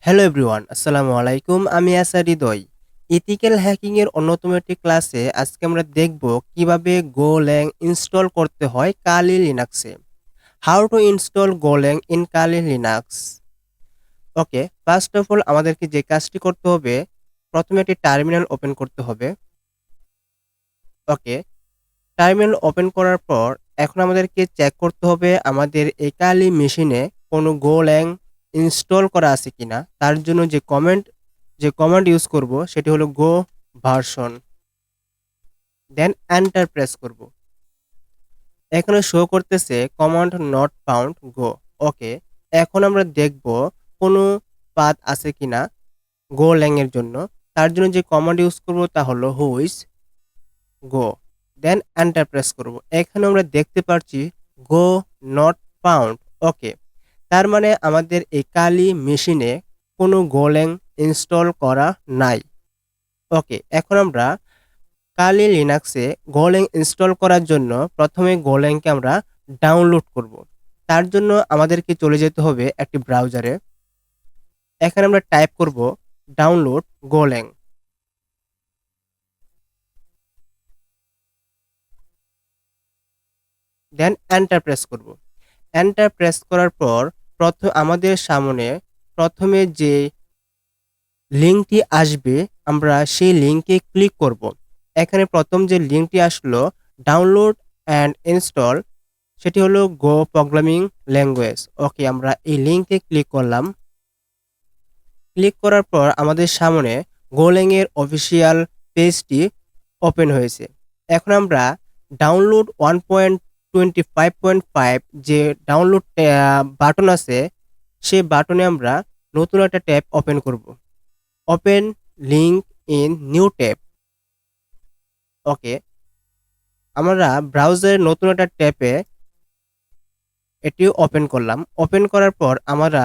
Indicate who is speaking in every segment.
Speaker 1: Hello everyone, আসসালামু আলাইকুম। আমি আসার হৃদয়। ইথিক্যাল হ্যাকিং এর অন্যতম একটি ক্লাসে আজকে আমরা দেখব কিভাবে গোল্যাং ইনস্টল করতে হয় কালি লিনাক্সে। How to install Golang in Kali Linux. Okay, first of all আমাদেরকে যে কাজটি করতে হবে, প্রথমে একটি টার্মিনাল ওপেন করতে হবে। ওকে, টার্মিনাল ওপেন করার পর এখন আমাদেরকে চেক করতে হবে আমাদের এই কালি মেশিনে কোনো গোল্যাং ইনস্টল করা আছে কিনা। তার জন্য যে কমান্ড ইউজ করব সেটি হলো গো ভার্সন, দেন এন্টার প্রেস করব। এখানে শো করতেছে কমান্ড নট ফাউন্ড গো। ওকে, এখন আমরা দেখব কোনো পাথ আছে কিনা গোল্যাং এর জন্য। তার জন্য যে কমান্ড ইউজ করব তা হলো হুইচ গো, দেন এন্টার প্রেস করব। এখানে আমরা দেখতে পাচ্ছি গো নট ফাউন্ড। ওকে, তার মানে আমাদের এই কালি মেশিনে কোনো গোল্যাং ইনস্টল করা নাই। ওকে, এখন আমরা কালি লিনাক্সে গোল্যাং ইনস্টল করার জন্য প্রথমে গোল্যাংকে আমরা ডাউনলোড করব। তার জন্য আমাদেরকে চলে যেতে হবে একটি ব্রাউজারে। এখানে আমরা টাইপ করব ডাউনলোড গোল্যাং, দেন এন্টার প্রেস করব। এন্টার প্রেস করার পর আমাদের সামনে প্রথমে যে লিঙ্কটি আসবে আমরা সেই লিঙ্কে ক্লিক করব। এখানে প্রথম যে লিঙ্কটি আসলো ডাউনলোড অ্যান্ড ইনস্টল, সেটি হলো গো প্রোগ্রামিং ল্যাঙ্গুয়েজ। ওকে, আমরা এই লিঙ্কে ক্লিক করলাম। ক্লিক করার পর আমাদের সামনে গোল্যাং এর অফিসিয়াল পেজটি ওপেন হয়েছে। এখন আমরা ডাউনলোড 1.25.5 যে ডাউনলোড বাটন আছে, সেই বাটনে আমরা নতুন একটা ট্যাব ওপেন করব। Open link in new tab. Okay, আমরা ব্রাউজারের নতুন একটা ট্যাবে এটিও ওপেন করলাম। ওপেন করার পর আমরা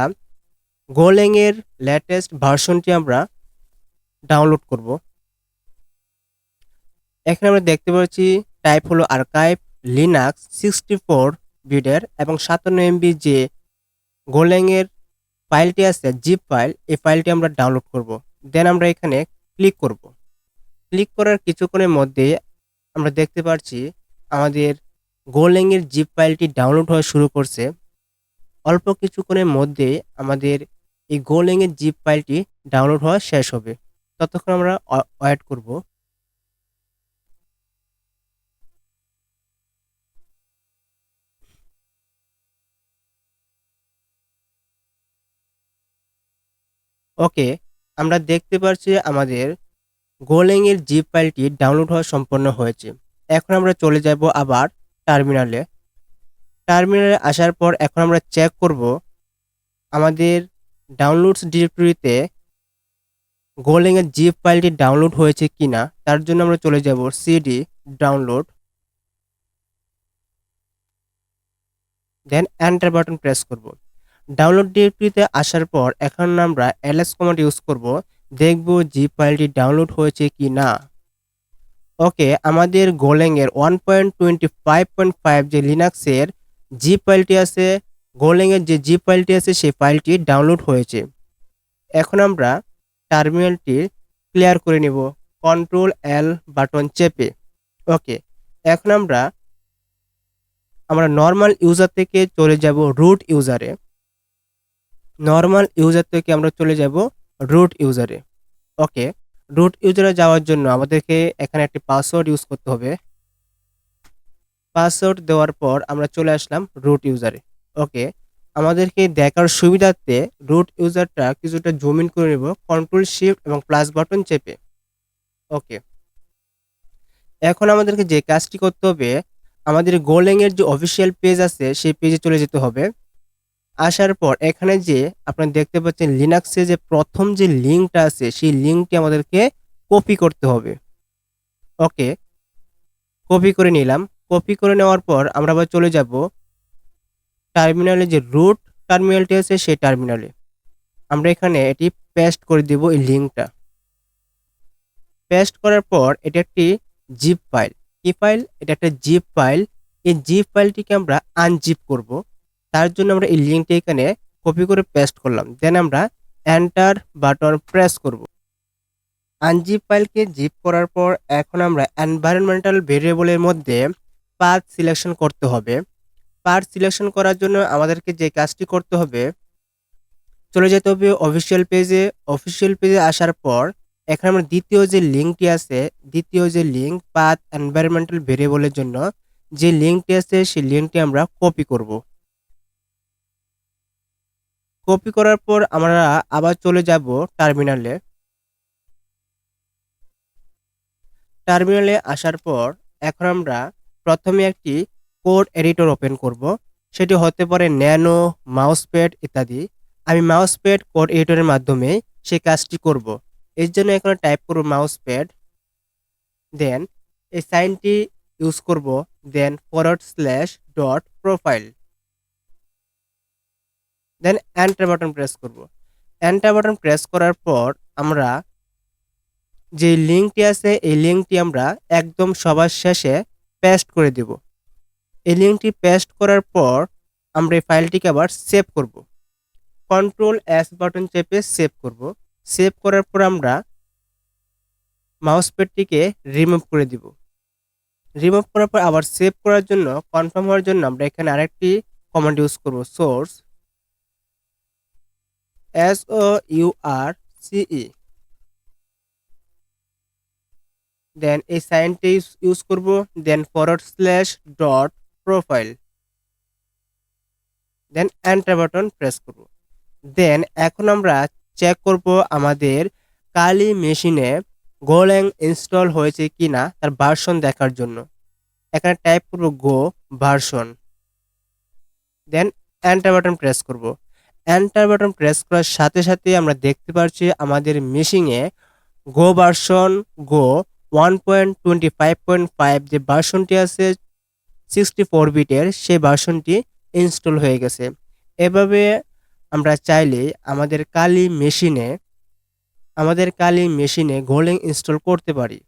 Speaker 1: গোল্যাং এর লেটেস্ট ভার্সনটি আমরা ডাউনলোড করব। এখানে আমরা দেখতে পাচ্ছি টাইপ হলো আর্কাইভ লিনাক্স 64 বিটের এবং 57 এমবি যে গোল্যাং এর ফাইলটি আছে জিপ ফাইল, এই ফাইলটি আমরা ডাউনলোড করব। দেন আমরা এখানে ক্লিক করব। ক্লিক করার কিছুক্ষণের মধ্যে আমরা দেখতে পাচ্ছি আমাদের গোল্যাং এর জিপ ফাইলটি ডাউনলোড হওয়া শুরু করছে। অল্প কিছুক্ষণের মধ্যে আমাদের এই গোল্যাং এর জিপ ফাইলটি ডাউনলোড হওয়া শেষ হবে। ততক্ষণ আমরা ওয়েট করব। ওকে, আমরা দেখতে পাচ্ছি আমাদের গোল্যাং এর জিপ ফাইলটি ডাউনলোড হওয়া সম্পন্ন হয়েছে। এখন আমরা চলে যাব আবার টার্মিনালে। টার্মিনালে আসার পর এখন আমরা চেক করব আমাদের ডাউনলোডস ডিরেক্টরিতে গোল্যাং এর জিপ ফাইলটি ডাউনলোড হয়েছে কিনা। তার জন্য আমরা চলে যাব CD download, then enter button press করব। ডাউনলোড ডিরেক্টরিতে আসার পর এখন আমরা এলএস কমান্ড ইউজ করব, দেখব জিপ ফাইলটি ডাউনলোড হয়েছে কি না। ওকে, আমাদের গোল্যাং এর 1.25.5 যে লিনাক্সের জিপ ফাইলটি আছে, গোল্যাং এর যে জিপ ফাইলটি আছে সেই ফাইলটি ডাউনলোড হয়েছে। এখন আমরা টার্মিনালটি ক্লিয়ার করে নেব কন্ট্রোল এল বাটন চেপে। ওকে, এখন আমরা নর্মাল ইউজার থেকে চলে যাব রুট ইউজারে। নর্মাল ইউজার থেকে আমরা চলে যাব রুট ইউজারে। ওকে, রুট ইউজারে যাওয়ার জন্য আমাদেরকে এখানে একটি পাসওয়ার্ড ইউজ করতে হবে। পাসওয়ার্ড দেওয়ার পর আমরা চলে আসলাম রুট ইউজারে। ওকে, আমাদেরকে দেখার সুবিধার্থে রুট ইউজারটা কিছুটা জুম ইন করে নেব কন্ট্রোল শিফট এবং প্লাস বাটন চেপে। ওকে, এখন আমাদেরকে যে কাজটি করতে হবে, আমাদের গোল্যাং এর যে অফিসিয়াল পেজ আছে সেই পেজে চলে যেতে হবে। আসার পর এখানে যে আপনারা দেখতে পাচ্ছেন লিনাক্সে যে প্রথম যে লিঙ্কটা আছে সেই লিঙ্কটি আমাদেরকে কপি করতে হবে। ওকে, কপি করে নিলাম। কপি করে নেওয়ার পর আমরা আবার চলে যাব টার্মিনালে, যে রুট টার্মিনালটি আছে সেই টার্মিনালে। আমরা এখানে এটি পেস্ট করে দেব এই লিঙ্কটা। পেস্ট করার পর এটা একটি জিপ ফাইল। কি ফাইল? এটা একটা জিপ ফাইল। এই জিপ ফাইলটিকে আমরা আনজিপ করব। তার জন্য আমরা এই লিঙ্কটি এখানে কপি করে পেস্ট করলাম। দেন আমরা এন্টার বাটন প্রেস করব। আনজিপ ফাইলকে জিপ করার পর এখন আমরা এনভায়রনমেন্টাল ভেরিয়েবলের মধ্যে পাথ সিলেকশন করতে হবে। পাথ সিলেকশন করার জন্য আমাদেরকে যে কাজটি করতে হবে, চলে যেতে হবে অফিসিয়াল পেজে। অফিসিয়াল পেজে আসার পর এখানে আমরা দ্বিতীয় যে লিঙ্কটি আছে, দ্বিতীয় যে লিঙ্ক পাথ এনভায়রনমেন্টাল ভেরিয়েবলের জন্য যে লিঙ্কটি আছে, সেই লিঙ্কটি আমরা কপি করব। কপি করার পর আমরা আবার চলে যাব টার্মিনালে। টার্মিনালে আসার পর এখন আমরা প্রথমে একটি কোড এডিটর ওপেন করব। সেটি হতে পারে ন্যানো, মাউসপ্যাড ইত্যাদি। আমি মাউসপ্যাড কোড এডিটরের মাধ্যমে সেই কাজটি করব। এর জন্য এখানে টাইপ করব মাউসপ্যাড, দেন এই সাইনটি ইউজ করব, then / .profile, then enter button press করব। এন্টার বাটন প্রেস করার পর আমরা যে লিঙ্কটি আছে এই লিঙ্কটি আমরা একদম সবার শেষে পেস্ট করে দেব। এই লিঙ্কটি পেস্ট করার পর আমরা এই ফাইলটিকে আবার সেভ করব। Ctrl+S বাটন চেপে সেভ করব। সেভ করার পর আমরা মাউসপ্যাডটিকে রিমুভ করে দিব। রিমুভ করার পর আবার সেভ করার জন্য, কনফার্ম হওয়ার জন্য আমরা এখানে আরেকটি কমান্ড ইউজ করব, সোর্স SOURCE, দেন এই সাইনটি ইউজ করব, then /.profile, then enter button press করব। দেন এখন আমরা চেক করব আমাদের কালি মেশিনে গোল্যাং ইনস্টল হয়েছে কিনা তার ভার্সন দেখার জন্য। এখানে টাইপ করব go version, then enter button press করব। এন্টার বাটন প্রেস করার সাথে সাথে আমরা দেখতে পাচ্ছি আমাদের মেশিনে গো ভার্সন 1.25.5 যে ভার্সনটি আছে 64 বিটের, সেই ভার্সনটি ইনস্টল হয়ে গেছে। এভাবে আমরা চাইলে আমাদের কালি মেশিনে গোল্যাং ইনস্টল করতে পারি।